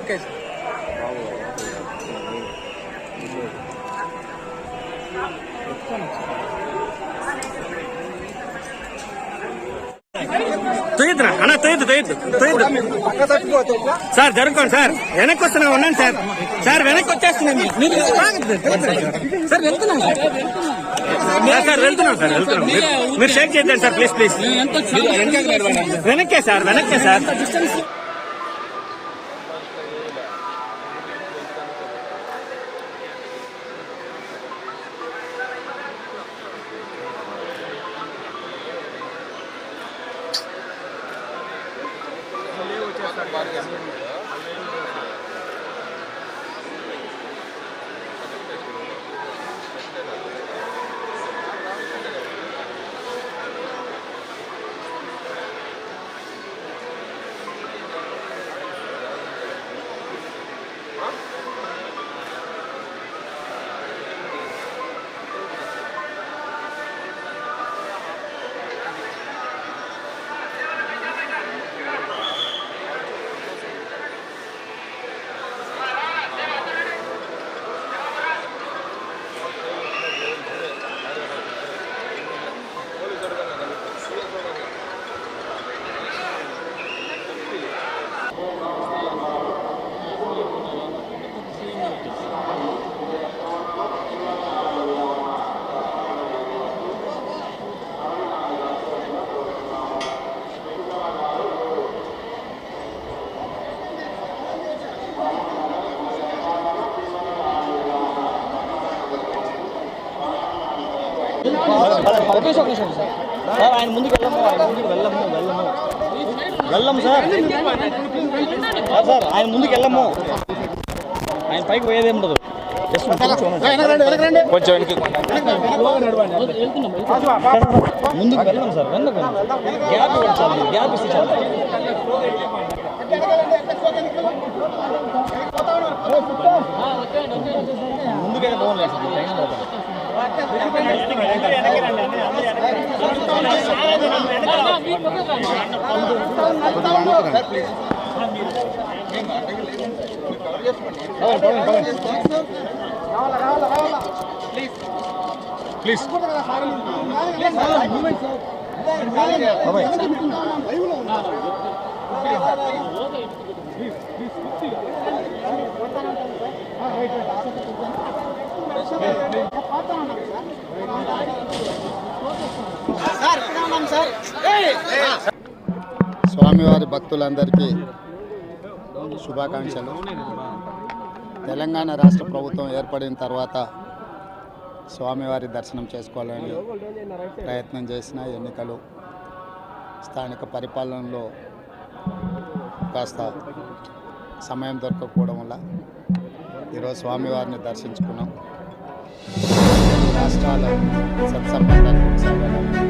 Okay తొయ్యద్దురా అన్న తొయ్యద్దు sir జరుగుకోండి sir వెనక్కి వస్తున్నా ఉన్నాను సార్ సార్ వెనక్కి వచ్చేస్తున్నాం సార్ వెళ్తున్నాం సార్ వెళ్తున్నాం మీరు షేక్ చేద్దాం సార్ ప్లీజ్ వెనక్కే సార్ సార్ ఆయన ముందుకు వెళ్ళము సార్ ఆయన ముందుకు వెళ్ళము ఆయన పైకి పోయేదే ఉండదు కొంచెం ముందుకు వెళ్ళాం సార్ గ్యాప్ ఇవ్వండి సార్ గ్యాప్ ఇస్తే సార్ ముందుకైతే పోలేదు సార్ టైం పోతాం ప్లీజ్ స్వామివారి భక్తులందరికీ శుభాకాంక్షలు. తెలంగాణ రాష్ట్ర ప్రభుత్వం ఏర్పడిన తర్వాత స్వామివారి దర్శనం చేసుకోవాలని ప్రయత్నం చేసిన ఎన్నికలు స్థానిక పరిపాలనలో కాస్త సమయం దొరకకపోవడం వల్ల ఈరోజు స్వామివారిని దర్శించుకున్నాం. రాష్ట్రాల సత్సంబంధాలు కొనసాగాలని